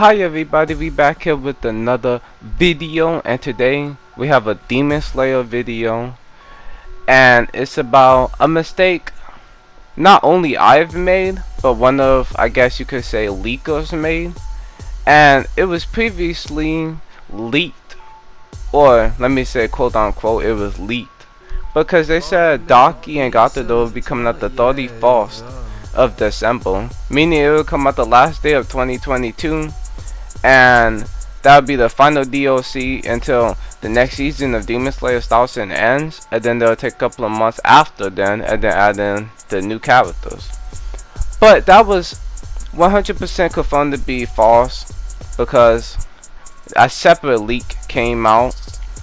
Hi everybody, we back here with another video, and today we have a Demon Slayer video, and it's about a mistake not only I've made, but one of, I guess you could say, leakers made, and it was previously leaked, or let me say quote unquote, it was leaked, because they said Daki and Dada will be coming out the 31st of December, meaning it will come out the last day of 2022, and that would be the final DLC until the next season of Demon Slayer starts and ends, and then they'll take a couple of months after then and then add in the new characters. But that was 100% confirmed to be false, because a separate leak came out,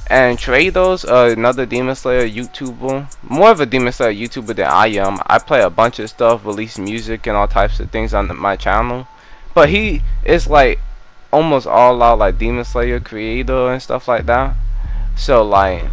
and Trados, another Demon Slayer YouTuber, more of a Demon Slayer YouTuber than I am. I play a bunch of stuff, release music and all types of things on my channel, but he is like almost all out like Demon Slayer creator and stuff like that. So like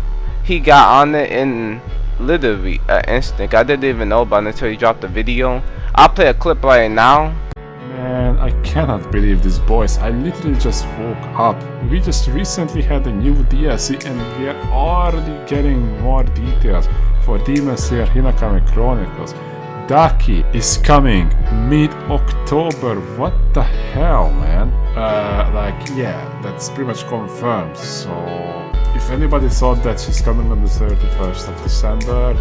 he got on it in literally an instant. I didn't even know about it until he dropped the video. I'll play a clip right now. Man, I cannot believe this, boys. I literally just woke up. We just recently had a new DLC and we are already getting more details for Demon Slayer Hinakami Chronicles. Daki is coming mid-October. What the hell, man? Yeah, that's pretty much confirmed. So if anybody thought that she's coming on the 31st of December,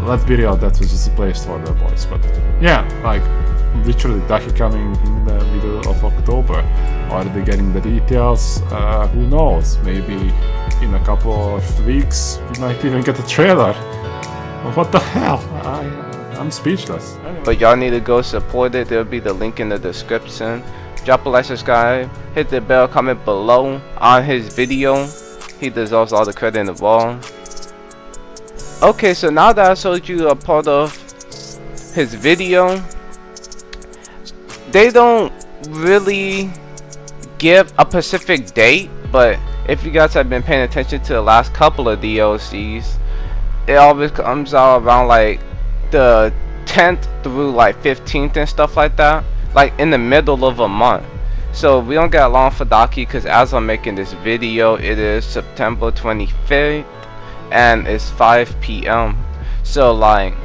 let's be real, that was just a placeholder, boys. But yeah, like literally Daki coming in the middle of October. Are they getting the details? Who knows? Maybe in a couple of weeks we might even get a trailer. What the hell? I'm speechless. Anyway. But y'all need to go support it. There'll be the link in the description. Drop a like, subscribe, hit the bell, comment below on his video. He deserves all the credit in the world. Okay, so now that I showed you a part of his video, they don't really give a specific date, but if you guys have been paying attention to the last couple of DLCs, it always comes out around like the 10th through like 15th and stuff like that, like in the middle of a month. So we don't get long for Daki, because as I'm making this video, it is September 25th and it's 5 p.m. So like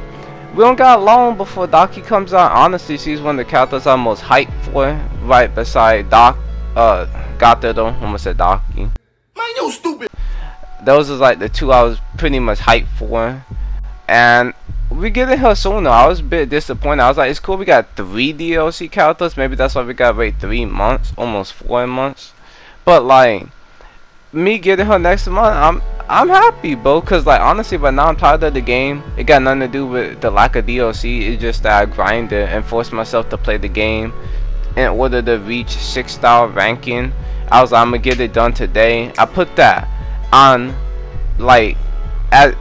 we don't got long before Daki comes out. Honestly, she's one of the characters I'm most hyped for, right beside Dada, almost said Daki. Man, you stupid. Those are like the two I was pretty much hyped for, and we getting her sooner. I was a bit disappointed. I was like, it's cool we got 3 DLC characters. Maybe that's why we gotta wait 3 months, almost 4 months. But like me getting her next month, I'm happy, bro. Cause like honestly, right now I'm tired of the game. It got nothing to do with the lack of DLC. It's just that I grinded and forced myself to play the game in order to reach 6-star ranking. I was like, I'm gonna get it done today. I put that on like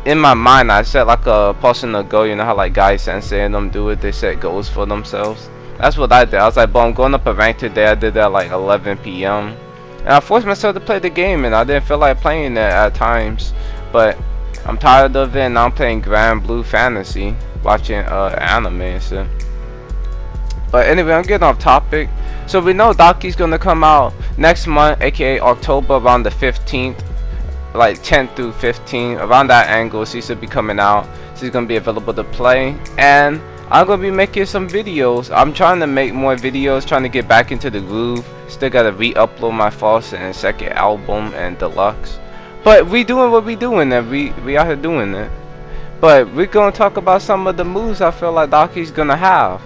in my mind. I set like a personal goal. You know how like guys sensei and them do it, they set goals for themselves. That's what I did. I was like, bro, I'm going up a rank today. I did that like 11 p.m. and I forced myself to play the game, and I didn't feel like playing it at times, but I'm tired of it, and now I'm playing Grand Blue Fantasy, watching anime and stuff. But anyway, I'm getting off topic. So we know Daki's gonna come out next month, aka October, around the 15th, like 10th through 15th, around that angle. She should be coming out. She's gonna be available to play, and I'm gonna be making some videos. I'm trying to make more videos, trying to get back into the groove. Still gotta re-upload my first and second album and deluxe. But we doing what we doing, and we out here doing it. But we're gonna talk about some of the moves I feel like Daki's gonna have.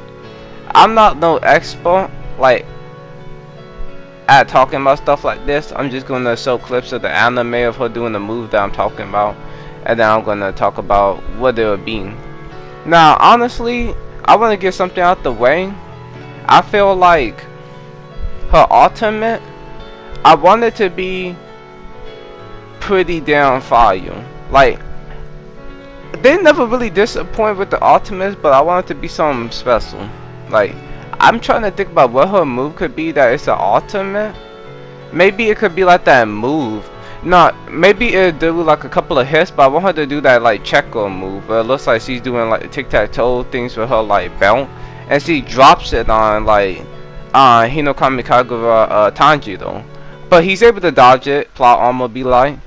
I'm not no expert like at talking about stuff like this. I'm just gonna show clips of the anime of her doing the move that I'm talking about, and then I'm gonna talk about what it would be. Now honestly, I want to get something out the way. I feel like her ultimate, I want it to be pretty damn fire. Like they never really disappoint with the ultimates, but I want it to be something special. Like I'm trying to think about what her move could be that it's an ultimate. Maybe it could be like that move. No, maybe it'll do like a couple of hits, but I want her to do that like checker move where it looks like she's doing like tic-tac-toe things with her like belt, and she drops it on like Hinokami Kagura Tanjiro. But he's able to dodge it, plot armor be like.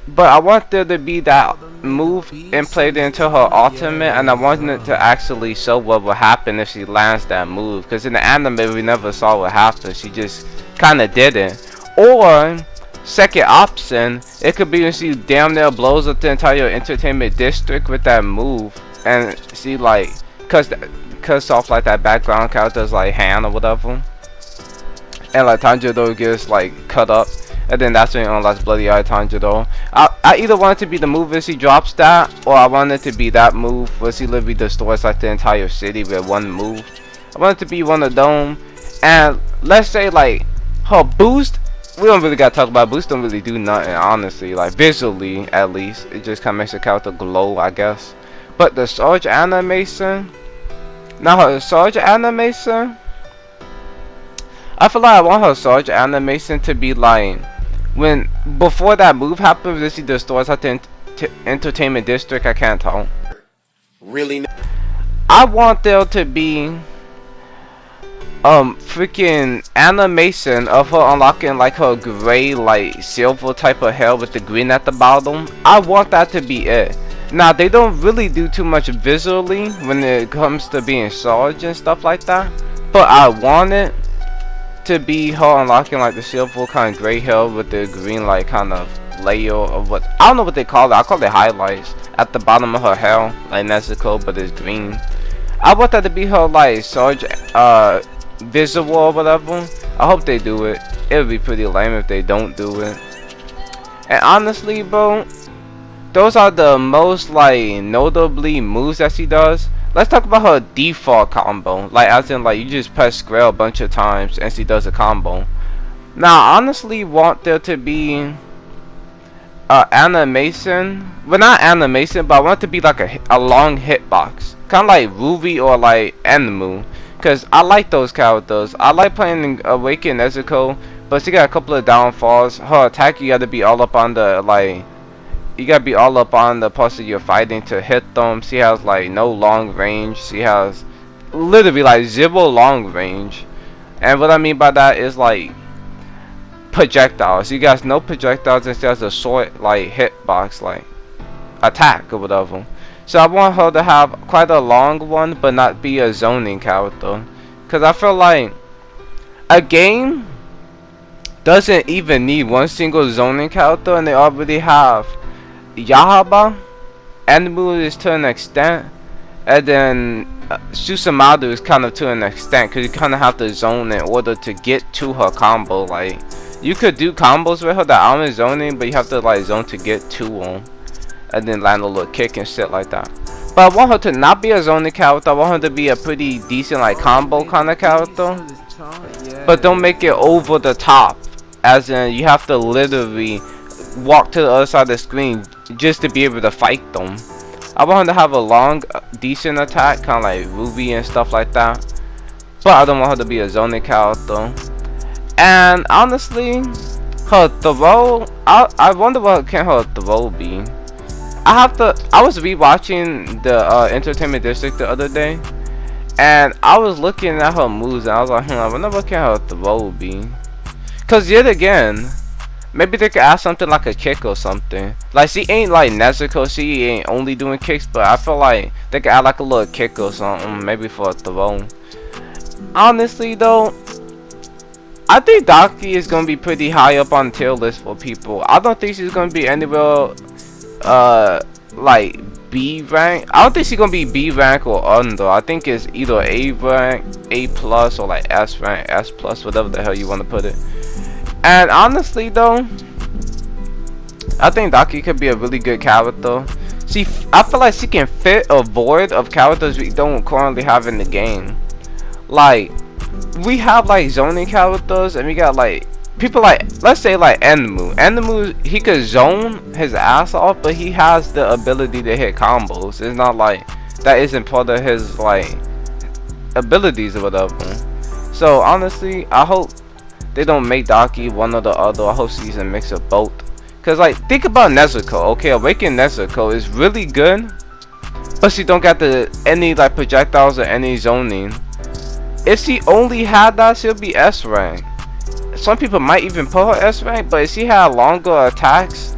But I want there to be that move and played into her ultimate, and I wanted it to actually show what would happen if she lands that move. Because in the anime we never saw what happened, she just kinda did it. Or, second option, it could be when she damn near blows up the entire entertainment district with that move. And she like, cuts off like that background character's like hand or whatever. And like Tanjiro gets like cut up. And then that's when it unlocks Bloody Eye Tanjiro. I either want it to be the move where she drops that, or I want it to be that move where she literally destroys like the entire city with one move. I want it to be one of them. And let's say like her boost, we don't really gotta talk about boost, don't really do nothing honestly, like visually at least. It just kinda makes the character glow, I guess. But the Surge animation, now her Surge animation, I feel like I want her Surge animation to be like, when before that move happens, when she destroys like the entertainment district, I can't talk. Really? I want there to be freaking animation of her unlocking like her gray like silver type of hair with the green at the bottom. I want that to be it. Now they don't really do too much visually when it comes to being Surge and stuff like that, but I want it to be her unlocking like the silver kind of gray hair with the green like kind of layer of what I don't know what they call it. I call it highlights at the bottom of her hair, like Nezuko, but it's green. I want that to be her like Surge visual or whatever. I hope they do it. It would be pretty lame if they don't do it. And honestly, bro, those are the most like notably moves that she does. Let's talk about her default combo, like as in like you just press square a bunch of times and she does a combo. Now I honestly want there to be animation, well not animation, but I want it to be like a long hitbox, kind of like Ruby or like Enmu, because I like those characters. I like playing Awakened Nezuko, but she got a couple of downfalls. Her attack, you gotta be all up on the like, you gotta be all up on the parts that you're fighting to hit them. She has like no long range. She has literally like 0 long range. And what I mean by that is like projectiles. She got no projectiles and she has a short like hitbox, like attack or whatever. So I want her to have quite a long one, but not be a zoning character. Cause I feel like a game doesn't even need one single zoning character, and they already have Yahaba, Enmu is to an extent, and then Susamadu is kind of to an extent, because you kind of have to zone in order to get to her combo. Like, you could do combos with her that aren't zoning, but you have to like zone to get to them, and then land a little kick and shit like that. But I want her to not be a zoning character. I want her to be a pretty decent like combo kind of character, but don't make it over the top, as in you have to literally walk to the other side of the screen just to be able to fight them. I want her to have a long, decent attack, kind of like Ruby and stuff like that. But I don't want her to be a zoning character. And honestly, her throw, I wonder what can her throw be. I was rewatching the Entertainment District the other day, and I was looking at her moves, and I was like, I wonder what can her throw be. Cause yet again, maybe they could add something like a kick or something. Like, she ain't like Nezuko, she ain't only doing kicks, but I feel like they could add like a little kick or something, maybe for a throw. Honestly though, I think Daki is gonna be pretty high up on the tier list for people. I don't think she's gonna be anywhere like B rank. I don't think she's gonna be B rank or under. I think it's either A rank, A plus, or like S rank, S plus, whatever the hell you want to put it. And honestly though, I think Daki could be a really good character. I feel like she can fit a void of characters we don't currently have in the game. Like, we have like zoning characters, and we got like people like, let's say like Enmu. Enmu, he could zone his ass off, but he has the ability to hit combos. It's not like that isn't part of his like abilities or whatever. So honestly, I hope they don't make Daki one or the other. I hope she's a mix of both. Cause like, think about Nezuko. Okay, Awakened Nezuko is really good, but she don't got any like projectiles or any zoning. if she only had that, she'll be S rank. Some people might even put her S rank, but if she had longer attacks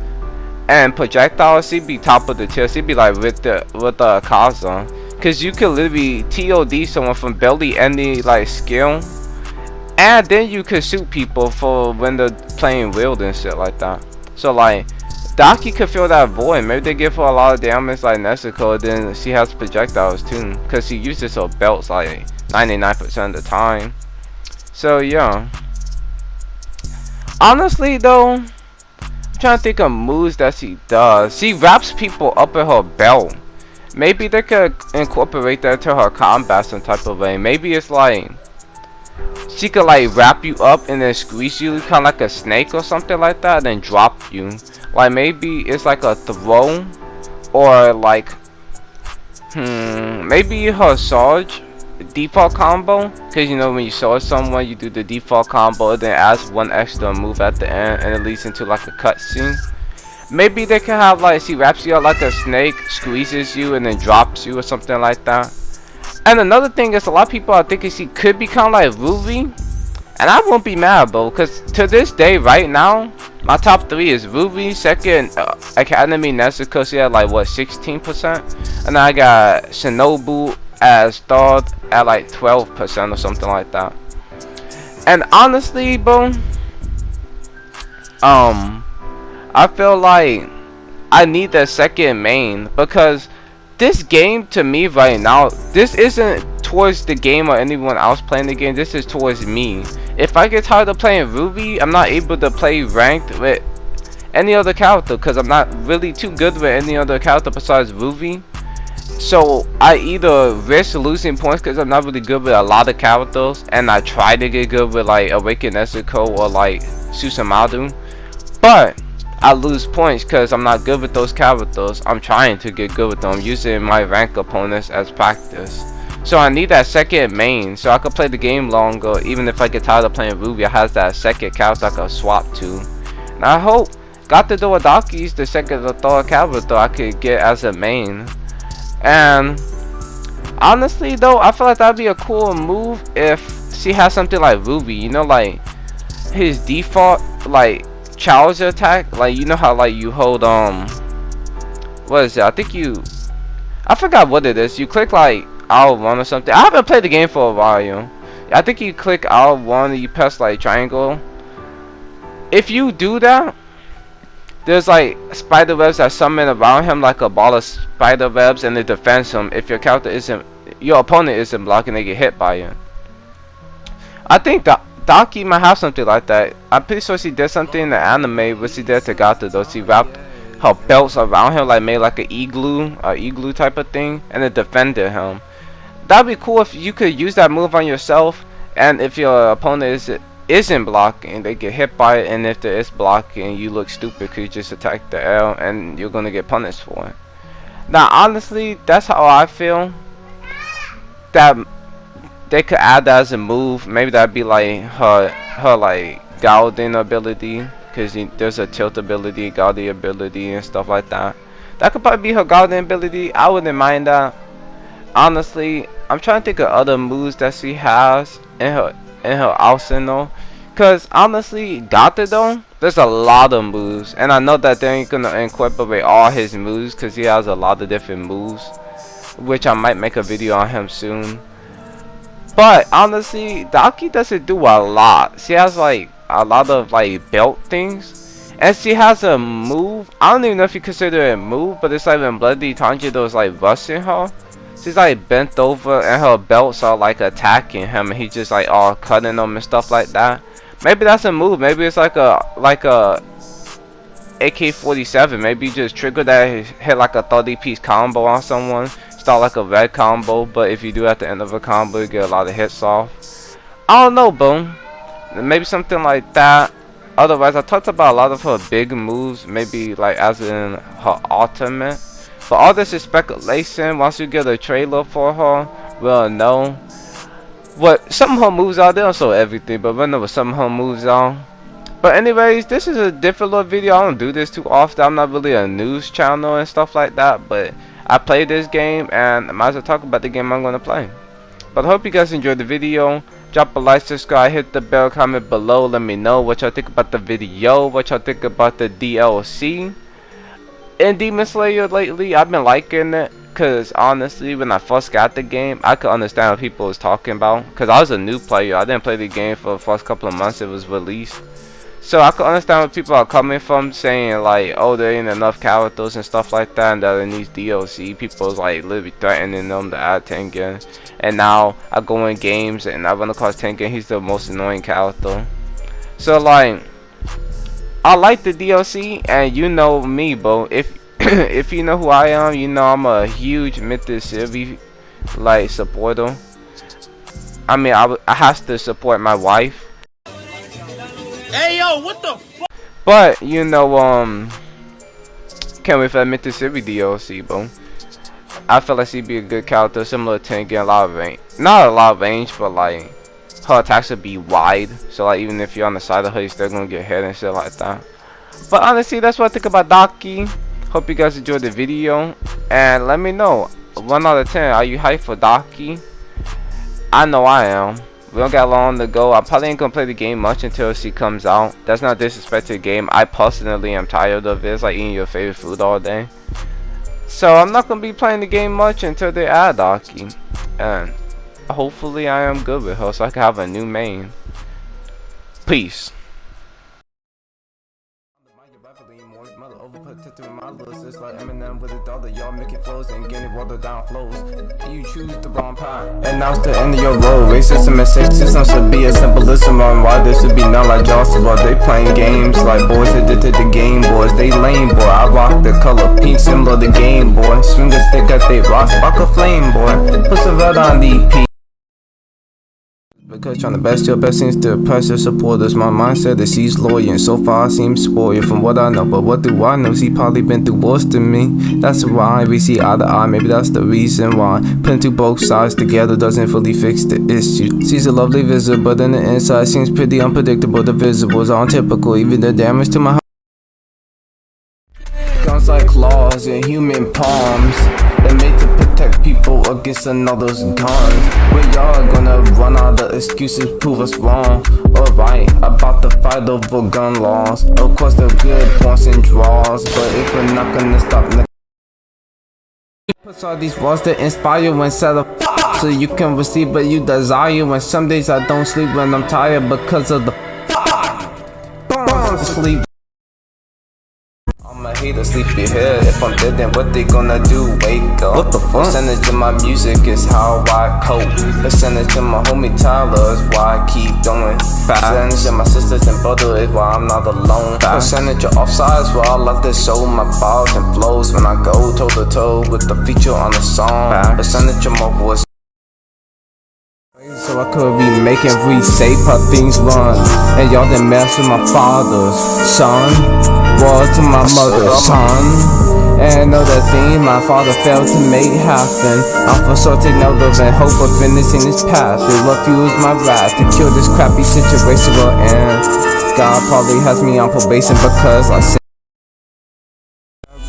and projectiles, she'd be top of the tier. She'd be like with the Kaza, cause you could literally TOD someone from barely any like skill, and then you could shoot people for when they're playing wield and shit like that. So like Daki could fill that void. Maybe they give her a lot of damage like Nezuko, then she has projectiles too, cause she uses her belts like 99% of the time. So yeah. Honestly though, I'm trying to think of moves that she does. She wraps people up in her belt. Maybe they could incorporate that to her combat some type of way. Maybe it's like she could like wrap you up and then squeeze you kind of like a snake or something like that, and then drop you. Like maybe it's like a throw, or like maybe her Sarge default combo, because you know when you Sarge someone you do the default combo and then adds one extra move at the end and it leads into like a cutscene. Maybe they can have like she wraps you up like a snake, squeezes you and then drops you or something like that. And another thing is a lot of people are thinking she could be kind of like Ruby, and I won't be mad bro, because to this day right now my top 3 is Ruby, second Academy Nezuko, she had like what 16%, and I got Shinobu as third at like 12% or something like that. And honestly bro, I feel like I need the second main, because this game to me right now, this isn't towards the game or anyone else playing the game, this is towards me. If I get tired of playing Ruby, I'm not able to play ranked with any other character, because I'm not really too good with any other character besides Ruby. So I either risk losing points because I'm not really good with a lot of characters, and I try to get good with like Awakened Nezuko or like Susanoo, but I lose points because I'm not good with those characters. I'm trying to get good with them, using my rank opponents as practice. So I need that second main so I can play the game longer. Even if I get tired of playing Ruby, I have that second character I can swap to. And I hope Daki is the second or third character I could get as a main. And honestly though, I feel like that'd be a cool move if she has something like Ruby, you know, like his default like challenge attack, like you know how like you hold what is it, I forgot what it is, you click like R1 or something. I haven't played the game for a while, yo. I think you click R1 and you press like triangle. If you do that, there's like spider webs that summon around him like a ball of spider webs, and it defends him if your opponent isn't blocking, they get hit by it. I think Daki might have something like that. I'm pretty sure she did something in the anime what she did to Gata though. She wrapped her belts around him, like made like an igloo type of thing, and it defended him. That'd be cool if you could use that move on yourself, and if your opponent isn't blocking, they get hit by it, and if there is blocking, you look stupid because you just attacked the L and you're gonna get punished for it. Now honestly, that's how I feel that they could add that as a move. Maybe that'd be like her like Gauden ability, because there's a tilt ability, Gaudi ability and stuff like that. That could probably be her Gauden ability. I wouldn't mind that. Honestly, I'm trying to think of other moves that she has in her arsenal, because honestly Gata though, there's a lot of moves, and I know that they ain't gonna incorporate all his moves because he has a lot of different moves, which I might make a video on him soon. But honestly, Daki doesn't do a lot. She has like a lot of like belt things, and she has a move, I don't even know if you consider it a move, but it's like when Bloody Tanjiro is like rushing her, she's like bent over and her belts are like attacking him, and he's just like all cutting them and stuff like that. Maybe that's a move. Maybe it's like a AK-47. Maybe you just trigger that, hit like a 30-piece combo on someone, start like a red combo, but if you do at the end of a combo you get a lot of hits off. I don't know, boom. Maybe something like that. Otherwise, I talked about a lot of her big moves, maybe like as in her ultimate. But all this is speculation. Once you get a trailer for her, we'll know what some of her moves are. They don't show everything, but we'll know what some of her moves are. But anyways, this is a different little video. I don't do this too often. I'm not really a news channel and stuff like that, but I play this game and I might as well talk about the game I'm going to play. But I hope you guys enjoyed the video. Drop a like, subscribe, hit the bell, comment below. Let me know what y'all think about the video, what y'all think about the DLC. And Demon Slayer lately, I've been liking it. Cause honestly, when I first got the game, I could understand what people was talking about. Cause I was a new player. I didn't play the game for the first couple of months it was released. So I could understand where people are coming from, saying like, oh, there ain't enough characters and stuff like that, and that in these DLC, people's like literally threatening them to add Tengen. And now I go in games and I run across Tengen. He's the most annoying character. So like, I like the DLC, and you know me, bro. If you know who I am, you know I'm a huge Mythic Series like supporter. I mean, I have to support my wife. Hey yo, what the fuck? But you know, can't wait for that Mythic Series DLC, bro. I feel like she'd be a good character, similar to Tengen, a lot of range. Not a lot of range, but like her attacks would be wide. So like even if you're on the side of her, you're still gonna get hit and shit like that. But honestly, that's what I think about Daki. Hope you guys enjoyed the video, and let me know, 1 out of 10, are you hyped for Daki? I know I am. We don't got long to go. I probably ain't gonna play the game much until she comes out. That's not disrespect to the game. I personally am tired of it. It's like eating your favorite food all day. So I'm not gonna be playing the game much until they add Daki, and hopefully I am good with her so I can have a new main. Peace. Just like Eminem with a Dada, y'all making flows and getting watered down flows. You choose the wrong path, and now it's the end of your road. Racism and sexism should be a symbolism on why there should be none like Johnson. But they playing games like boys addicted to Game Boys. They lame, boy. I rock the color pink, similar to Game Boy. Swing a stick at they rock, spark a flame, boy. Put some red on the EP. Because trying to best your best seems to oppress your supporters. My mindset is she's loyal, and so far I seem spoiled from what I know. But what do I know? She probably been through worse than me. That's why we see eye to eye. Maybe that's the reason why putting two both sides together doesn't fully fix the issue. She's a lovely visitor, but in the inside seems pretty unpredictable. The visuals are untypical, even the damage to my heart. Guns like claws and human palms. They're made to protect people against another's guns. But y'all gonna run out of excuses, prove us wrong. Alright, about the fight over gun laws. Of course they're good points and draws, but if we're not gonna stop, puts all these walls that inspire when set up so you can receive what you desire. When some days I don't sleep when I'm tired because of the sleep. I hate to sleep your head. If I'm dead, then what they gonna do? Wake up. What the fuck? Percentage of my music is how I cope. Percentage of my homie Tyler is why I keep doing. Percentage of my sisters and brother is why I'm not alone. Percentage of offsides where I like to show my bars and flows when I go toe to toe with the feature on the song. Percentage of my voice. So I could be making reshape how things run. And y'all done mess with my father's son. Was to my mother's son. And other things my father failed to make happen. I'm for sure to know the hope of finishing this path. They refuse my wrath to cure this crappy situation we're in. God probably has me on probation because I said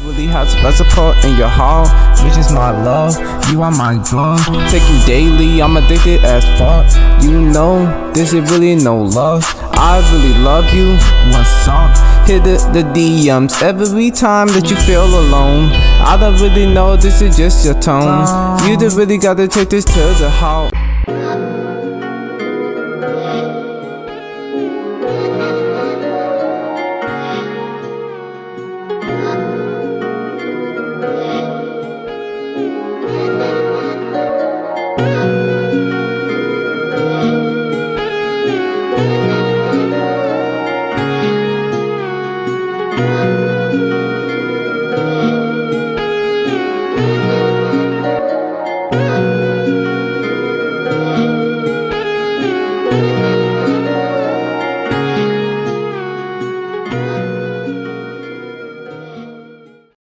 really has recipe in your heart, which is my love. You are my drug. Take you daily, I'm addicted as fuck. You know, this is really no love. I really love you. What's up? Hit the DMs every time that you feel alone. I don't really know, this is just your tone. You just really gotta take this to the heart. Yeah.